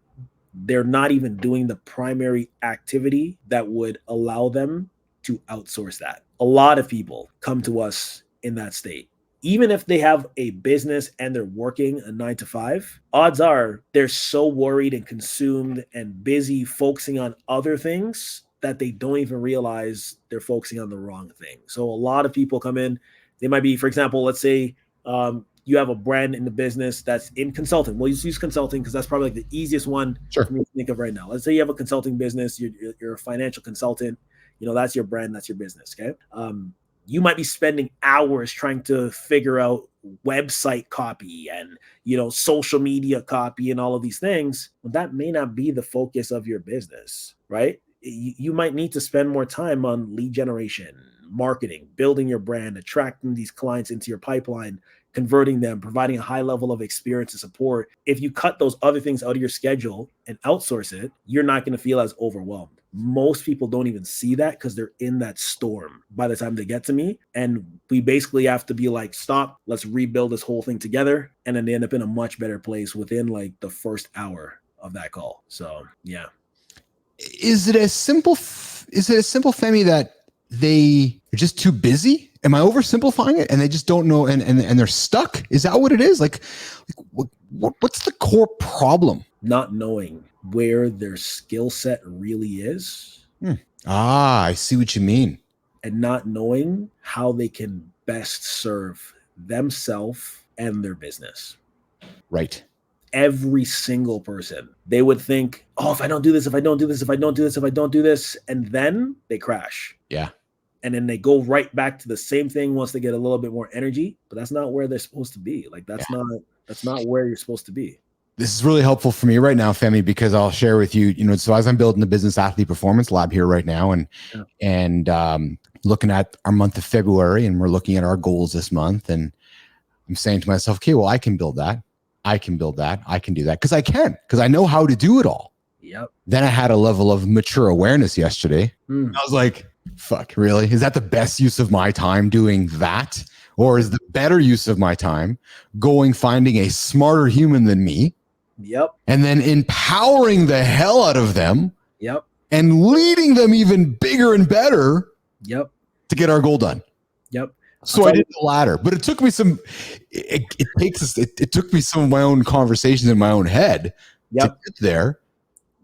they're not even doing the primary activity that would allow them to outsource that. A lot of people come to us in that state. Even if they have a business and they're working a 9 to 5, odds are they're so worried and consumed and busy focusing on other things that they don't even realize they're focusing on the wrong thing. So a lot of people come in, they might be, for example, let's say you have a brand in the business that's in consulting. We'll use consulting because that's probably like the easiest one for me to think of right now. Let's say you have a consulting business, you're a financial consultant, that's your brand, that's your business, okay? You might be spending hours trying to figure out website copy and, social media copy and all of these things. Well, that may not be the focus of your business, right? You might need to spend more time on lead generation, marketing, building your brand, attracting these clients into your pipeline, converting them, providing a high level of experience and support. If you cut those other things out of your schedule and outsource it, you're not going to feel as overwhelmed. Most people don't even see that because they're in that storm by the time they get to me. And we basically have to be like, stop, let's rebuild this whole thing together. And then they end up in a much better place within like the first hour of that call. So, yeah. Is it a simple, Femi, that they are just too busy? Am I oversimplifying it? And they just don't know, and they're stuck? Is that what it is? Like what's the core problem? Not knowing where their skill set really is. I see what you mean. And not knowing how they can best serve themselves and their business. Right. Every single person, they would think, oh, if I don't do this, and then they crash. Yeah. And then they go right back to the same thing once they get a little bit more energy, but that's not where they're supposed to be. Like that's not where you're supposed to be. This is really helpful for me right now, Femi, because I'll share with you, so as I'm building the business athlete performance lab here right now and looking at our month of February, and we're looking at our goals this month, and I'm saying to myself, okay, well, I can build that. I can build that. I can do that because I know how to do it all. Yep. Then I had a level of mature awareness yesterday. I was like, fuck, really? Is that the best use of my time doing that? Or is the better use of my time finding a smarter human than me? Yep. And then empowering the hell out of them. Yep. And leading them even bigger and better. Yep. To get our goal done. Yep. So I did the latter, but it took me it took me some of my own conversations in my own head to get there.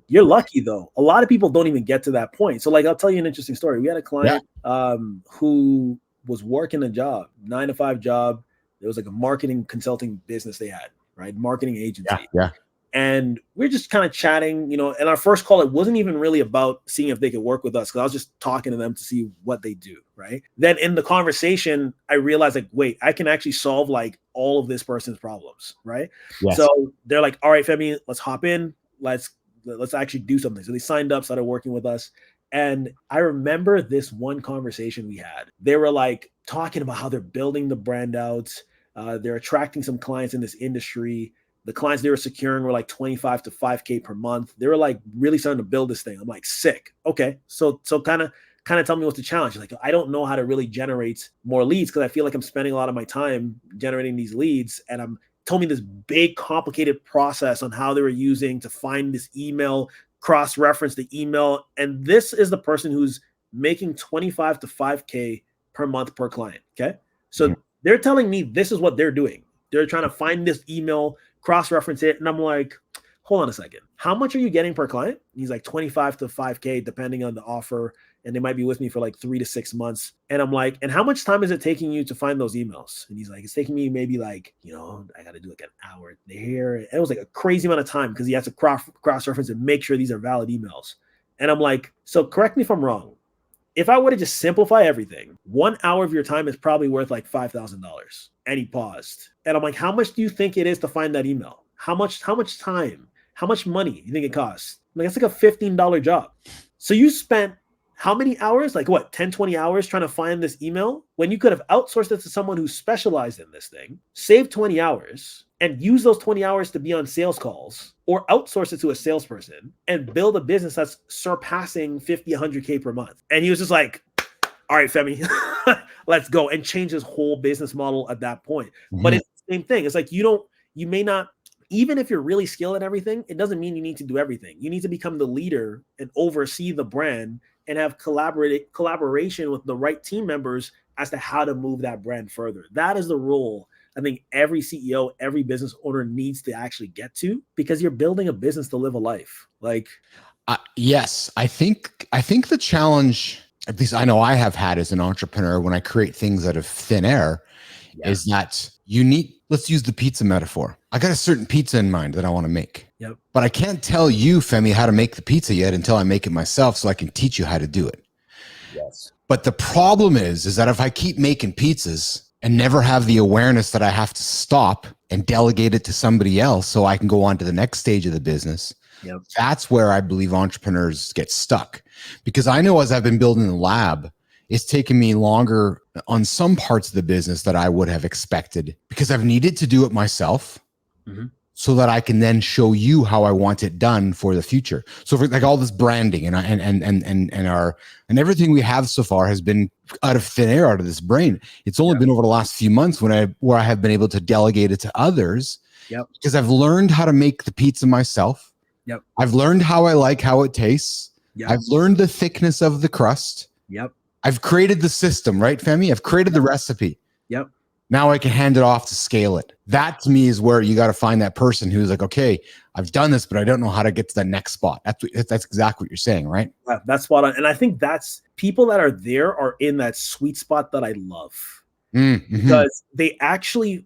You're lucky though. A lot of people don't even get to that point. So like, I'll tell you an interesting story. We had a client who was working a job, 9 to 5 job. It was like a marketing consulting business they had, right? Marketing agency. Yeah. And we're just kind of chatting, and our first call, it wasn't even really about seeing if they could work with us because I was just talking to them to see what they do, right? Then in the conversation, I realized like, wait, I can actually solve like all of this person's problems, right? Yes. So they're like, all right, Femi, let's hop in. Let's actually do something. So they signed up, started working with us. And I remember this one conversation we had. They were like talking about how they're building the brand out. They're attracting some clients in this industry. The clients they were securing were like 25 to 5K per month. They were like really starting to build this thing. I'm like, sick. Okay. So kind of tell me what's the challenge. Like, I don't know how to really generate more leads because I feel like I'm spending a lot of my time generating these leads. And told me this big complicated process on how they were using to find this email, cross-reference the email. And this is the person who's making 25 to 5K per month per client. Okay. So they're telling me this is what they're doing. They're trying to find this email, cross-reference it. And I'm like, hold on a second. How much are you getting per client? He's like 25 to 5K, depending on the offer. And they might be with me for like 3 to 6 months. And I'm like, and how much time is it taking you to find those emails? And he's like, it's taking me maybe like, I got to do like an hour here. And it was like a crazy amount of time because he has to cross-reference and make sure these are valid emails. And I'm like, so correct me if I'm wrong. If I were to just simplify everything, 1 hour of your time is probably worth like $5,000. And he paused. And I'm like, how much do you think it is to find that email? How much time? How much money do you think it costs? I'm like, it's like a $15 job. So you spent how many hours? Like what, 10, 20 hours trying to find this email when you could have outsourced it to someone who specialized in this thing, saved 20 hours and use those 20 hours to be on sales calls or outsource it to a salesperson and build a business that's surpassing 50, 100K per month. And he was just like, all right, Femi, let's go, and change his whole business model at that point. Mm-hmm. But it's the same thing. It's like, you may not, even if you're really skilled at everything, it doesn't mean you need to do everything. You need to become the leader and oversee the brand and have collaboration with the right team members as to how to move that brand further. That is the role I think every CEO, every business owner needs to actually get to, because you're building a business to live a life. Like, yes, I think the challenge, at least I know I have had as an entrepreneur when I create things out of thin air, is that you need, let's use the pizza metaphor. I got a certain pizza in mind that I want to make. Yep. But I can't tell you, Femi, how to make the pizza yet until I make it myself so I can teach you how to do it. Yes. But the problem is that if I keep making pizzas and never have the awareness that I have to stop and delegate it to somebody else so I can go on to the next stage of the business, that's where I believe entrepreneurs get stuck. Because I know as I've been building the lab, it's taken me longer on some parts of the business that I would have expected, because I've needed to do it myself. Mm-hmm. So that I can then show you how I want it done for the future. So for like all this branding and everything we have so far has been out of thin air, out of this brain. It's only been over the last few months where I have been able to delegate it to others. Because I've learned how to make the pizza myself. I've learned how it tastes. I've learned the thickness of the crust. I've created the system, right, Femi? I've created the recipe. Now I can hand it off to scale it. That to me is where you got to find that person who's like, okay, I've done this, but I don't know how to get to the next spot. That's exactly what you're saying, right? That's spot on. And I think that's people that are there are in that sweet spot that I love, because they actually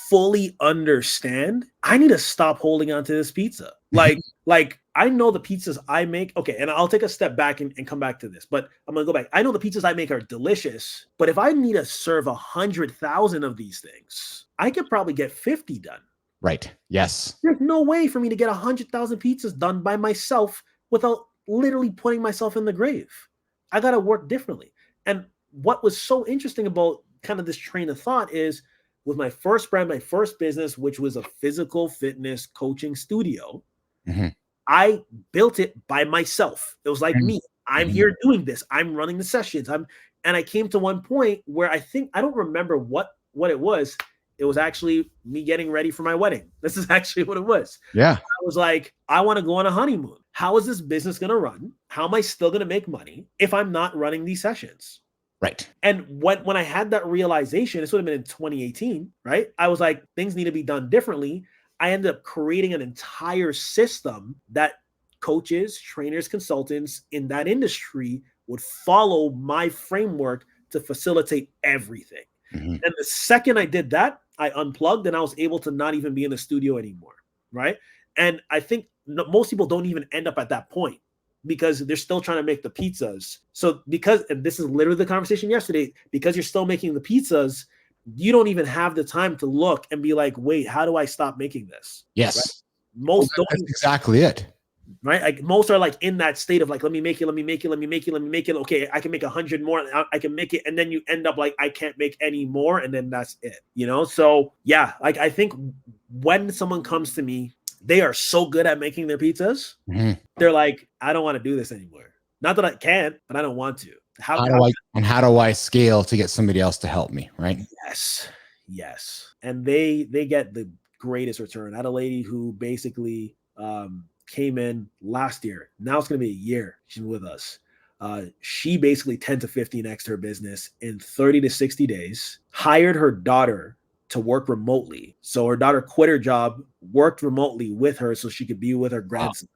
fully understand. I need to stop holding on to this pizza. Like I know the pizzas I make. Okay. And I'll take a step back and come back to this, but I'm going to go back. I know the pizzas I make are delicious, but if I need to serve 100,000 of these things, I could probably get 50 done. Right. Yes. There's no way for me to get 100,000 pizzas done by myself without literally putting myself in the grave. I got to work differently. And what was so interesting about kind of this train of thought is, with my first brand, my first business, which was a physical fitness coaching studio, I built it by myself. It was like me. I'm here doing this. I'm running the sessions. And I came to one point where I don't remember what it was. It was actually me getting ready for my wedding. This is actually what it was. Yeah. I was like, I want to go on a honeymoon. How is this business going to run? How am I still going to make money if I'm not running these sessions? Right. And when I had that realization, this would have been in 2018, right? I was like, things need to be done differently. I ended up creating an entire system that coaches, trainers, consultants in that industry would follow my framework to facilitate everything. And the second I did that, I unplugged and I was able to not even be in the studio anymore, right? And I think most people don't even end up at that point, because they're still trying to make the pizzas. So and this is literally the conversation yesterday, because you're still making the pizzas, you don't even have the time to look and be like, wait, how do I stop making this? Yes. Right? Most don't. That's exactly it. Right? Like most are like in that state of like, let me make it. Okay, I can make 100 more. I can make it. And then you end up like, I can't make any more. And then that's it, So yeah, like I think when someone comes to me, they are so good at making their pizzas. They're like, I don't want to do this anymore. Not that I can't, but I don't want to. How do I scale to get somebody else to help me? Right. Yes. And they get the greatest return. I had a lady who basically came in last year. Now it's going to be a year she's with us. She basically 10 to 15x her business in 30 to 60 days, hired her daughter to work remotely. So her daughter quit her job, worked remotely with her so she could be with her grandson,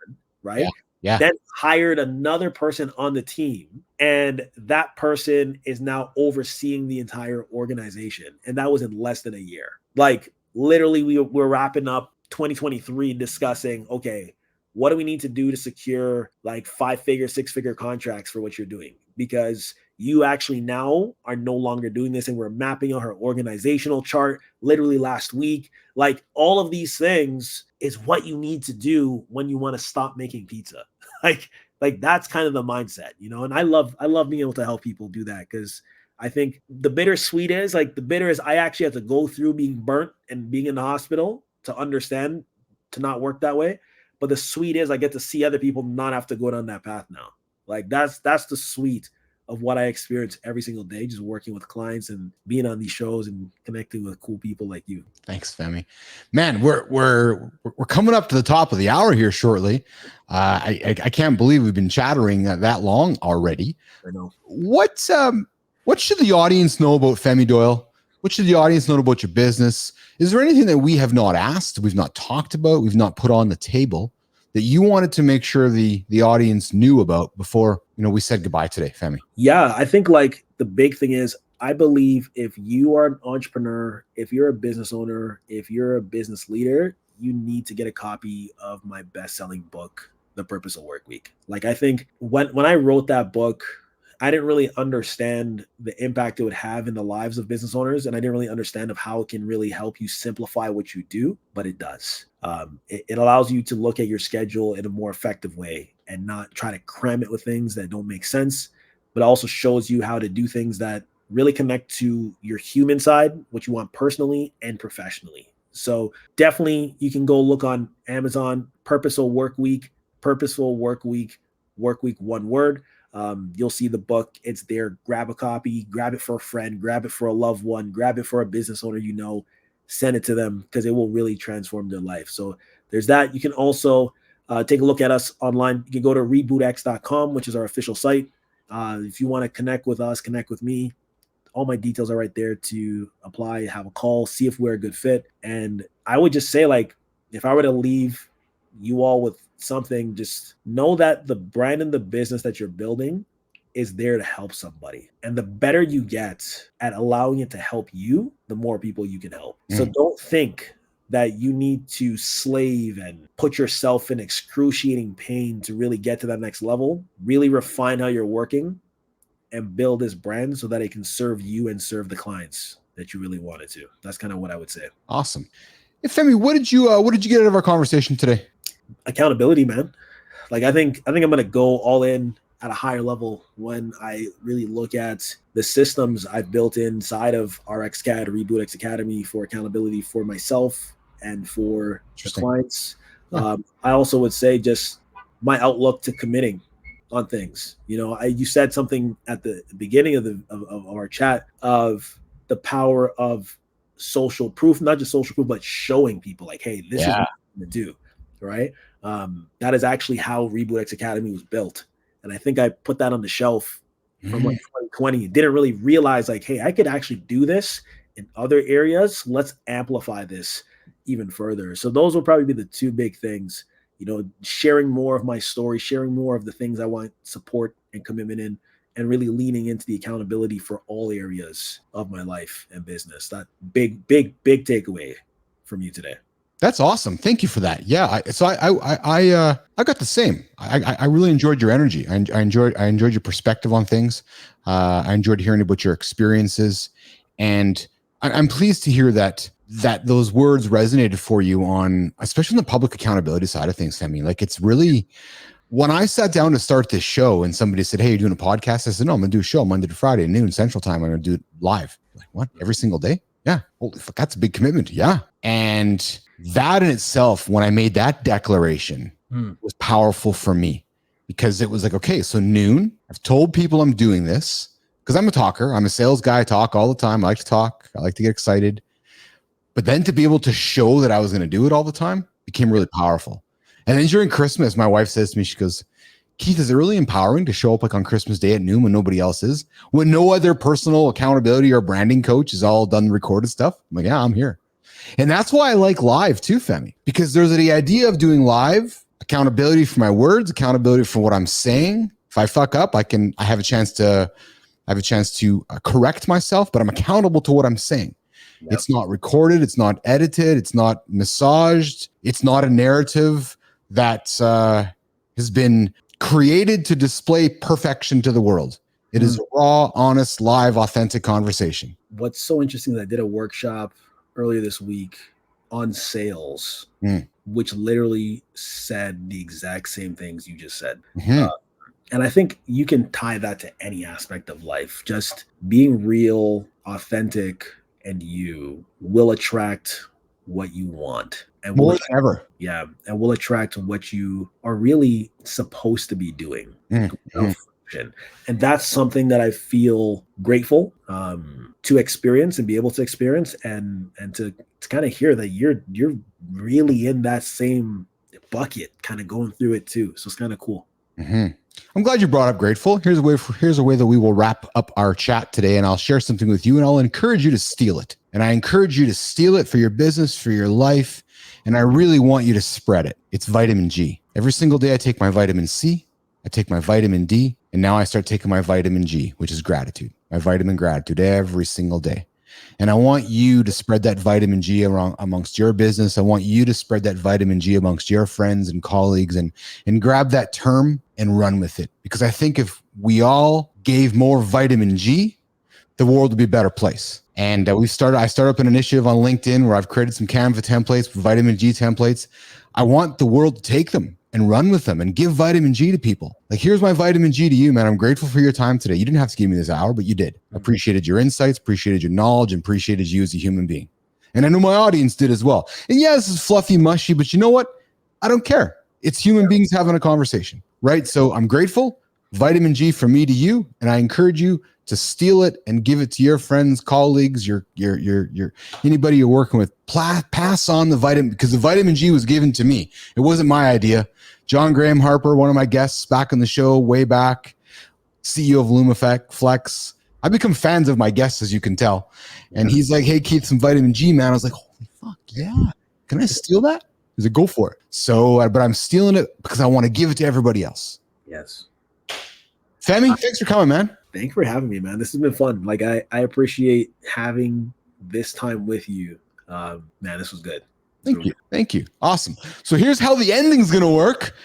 right? Yeah. Then hired another person on the team, and that person is now overseeing the entire organization. And that was in less than a year. Like literally we're wrapping up 2023 discussing, okay, what do we need to do to secure like 5-figure, 6-figure contracts for what you're doing? Because you actually now are no longer doing this, and we're mapping out our organizational chart literally last week. Like all of these things is what you need to do when you want to stop making pizza. like that's kind of the mindset, you know. And I love being able to help people do that, because I think the bittersweet is like the bitter is I actually have to go through being burnt and being in the hospital to understand to not work that way. But the sweet is I get to see other people not have to go down that path now. Like that's the sweet of what I experience every single day, just working with clients and being on these shows and connecting with cool people like you. Thanks, Femi. Man, we're coming up to the top of the hour here shortly. I can't believe we've been chattering that long already. I know. What should the audience know about Femi Doyle? What should the audience know about your business? Is there anything that we have not asked, we've not talked about, we've not put on the table that you wanted to make sure the audience knew about before, you know, we said goodbye today, Femi? Yeah, I think like the big thing is I believe if you are an entrepreneur, if you're a business owner, if you're a business leader, you need to get a copy of my best-selling book, The Purposeful Workweek. Like I think when I wrote that book, I didn't really understand the impact it would have in the lives of business owners. And I didn't really understand of how it can really help you simplify what you do, but it does. It allows you to look at your schedule in a more effective way and not try to cram it with things that don't make sense, but also shows you how to do things that really connect to your human side, what you want personally and professionally. So definitely you can go look on Amazon, Purposeful Workweek, Workweek, one word. You'll see the book. It's there. Grab a copy, grab it for a friend, grab it for a loved one, grab it for a business owner, you know, send it to them because it will really transform their life. So there's that. You can also take a look at us online. You can go to rebootx.com, which is our official site. If you want to connect with us, connect with me, all my details are right there to apply, have a call, see if we're a good fit. And I would just say, like, if I were to leave you all with something, just know that the brand and the business that you're building is there to help somebody. And the better you get at allowing it to help you, the more people you can help. So don't think that you need to slave and put yourself in excruciating pain to really get to that next level. Really refine how you're working and build this brand so that it can serve you and serve the clients that you really wanted to. That's kind of what I would say. Awesome. Hey, Femi, what did you get out of our conversation today? Accountability, man. Like I think I'm gonna go all in at a higher level when I really look at the systems I've built inside of RxCAD, RebootX Academy, for accountability for myself and for the clients. Yeah. I also would say just my outlook to committing on things. You know, you said something at the beginning of our chat of the power of social proof, not just social proof, but showing people like, hey, this is what I'm gonna do. Right. That is actually how RebootX Academy was built. And I think I put that on the shelf from like 2020. Didn't really realize like, hey, I could actually do this in other areas. Let's amplify this even further. So those will probably be the two big things, you know, sharing more of my story, sharing more of the things I want support and commitment in, and really leaning into the accountability for all areas of my life and business. That big takeaway from you today. That's awesome. Thank you for that. Yeah. I got the same. I really enjoyed your energy. I enjoyed your perspective on things. I enjoyed hearing about your experiences, and I'm pleased to hear that those words resonated for you on, especially on the public accountability side of things, Femi. Like it's really, when I sat down to start this show and somebody said, hey, you're doing a podcast? I said, no, I'm going to do a show Monday to Friday, noon Central Time. I'm going to do it live. Like what? Every single day? Yeah. Holy fuck, that's a big commitment. Yeah. And that in itself, when I made that declaration, was powerful for me, because it was like, okay, so noon, I've told people I'm doing this because I'm a talker. I'm a sales guy. I talk all the time. I like to talk. I like to get excited. But then to be able to show that I was going to do it all the time became really powerful. And then during Christmas, my wife says to me, she goes, Keith, is it really empowering to show up like on Christmas Day at noon when nobody else is? When no other personal accountability or branding coach is all done recorded stuff? I'm like, yeah, I'm here. And that's why I like live too, Femi, because there's the idea of doing live, accountability for my words, accountability for what I'm saying. If I fuck up, I have a chance to correct myself, but I'm accountable to what I'm saying. Yep. It's not recorded. It's not edited. It's not massaged. It's not a narrative that has been created to display perfection to the world. It is a raw, honest, live, authentic conversation. What's so interesting is I did a workshop earlier this week on sales, which literally said the exact same things you just said. And I think you can tie that to any aspect of life. Just being real, authentic, and you will attract what you want. And more than ever. Yeah. And will attract what you are really supposed to be doing. And that's something that I feel grateful to experience and be able to experience and to kind of hear that you're really in that same bucket, kind of going through it too. So it's kind of cool. I'm glad you brought up grateful. Here's a way that we will wrap up our chat today, and I'll share something with you, and I'll encourage you to steal it. And I encourage you to steal it for your business, for your life, and I really want you to spread it. It's vitamin G. Every single day I take my vitamin C, I take my vitamin D, and now I start taking my vitamin G, which is gratitude. My vitamin gratitude every single day. And I want you to spread that vitamin G around amongst your business. I want you to spread that vitamin G amongst your friends and colleagues and grab that term and run with it. Because I think if we all gave more vitamin G, the world would be a better place. And I started up an initiative on LinkedIn where I've created some Canva templates, vitamin G templates. I want the world to take them and run with them and give vitamin G to people. Like, here's my vitamin G to you, man. I'm grateful for your time today. You didn't have to give me this hour, but you did. I appreciated your insights, appreciated your knowledge, and appreciated you as a human being. And I know my audience did as well. And yeah, this is fluffy, mushy, but you know what? I don't care. It's human beings having a conversation, right? So I'm grateful. Vitamin G from me to you. And I encourage you to steal it and give it to your friends, colleagues, your anybody you're working with. Pass on the vitamin, because the vitamin G was given to me. It wasn't my idea. John Graham Harper, one of my guests back on the show way back, CEO of Lumaflex. I become fans of my guests, as you can tell. And he's like, hey, Keith, some vitamin G, man. I was like, holy fuck, yeah. Can I steal that? He's like, go for it. So, but I'm stealing it because I want to give it to everybody else. Yes. Femi, thanks for coming, man. Thank you for having me, man. This has been fun. Like, I appreciate having this time with you. Man, this was good. Thank you. Awesome. So here's how the ending's going to work.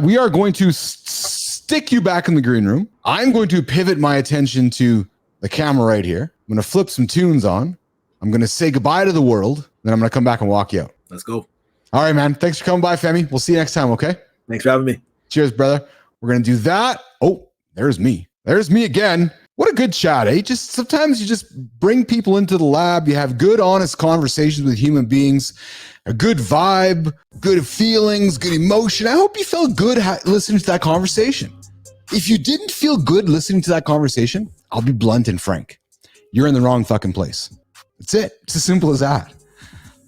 We are going to stick you back in the green room. I'm going to pivot my attention to the camera right here. I'm going to flip some tunes on. I'm going to say goodbye to the world. Then I'm going to come back and walk you out. Let's go. All right, man. Thanks for coming by, Femi. We'll see you next time, okay? Thanks for having me. Cheers, brother. We're going to do that. Oh, there's me. There's me again. What a good chat, eh? Just sometimes you just bring people into the lab. You have good, honest conversations with human beings, a good vibe, good feelings, good emotion. I hope you felt good listening to that conversation. If you didn't feel good listening to that conversation, I'll be blunt and frank. You're in the wrong fucking place. That's it. It's as simple as that.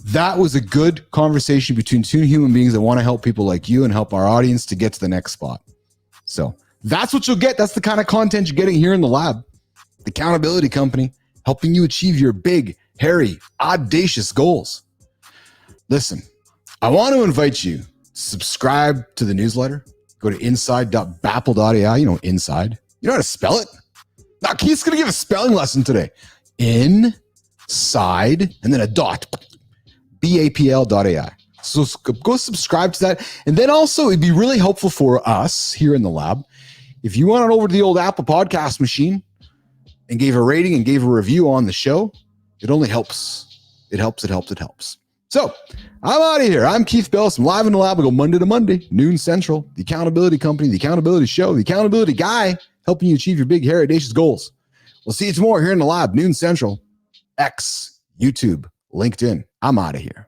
That was a good conversation between two human beings that want to help people like you and help our audience to get to the next spot. So that's what you'll get. That's the kind of content you're getting here in the lab. The Accountability Company, helping you achieve your big, hairy, audacious goals. Listen, I want to invite you to subscribe to the newsletter. Go to inside.bapl.ai. You know, inside. You know how to spell it? Now, Keith's going to give a spelling lesson today. Inside, and then a dot. bapl.ai. So go subscribe to that. And then also, it'd be really helpful for us here in the lab if you went on over to the old Apple podcast machine and gave a rating and gave a review on the show. It only helps. It helps. So I'm out of here. I'm Keith Bilous. I'm live in the lab. We go Monday to Monday, noon Central. The Accountability Company, the Accountability Show, the Accountability Guy, helping you achieve your big, hairy, audacious goals. We'll see you tomorrow here in the lab, noon Central. X, YouTube, LinkedIn. I'm out of here.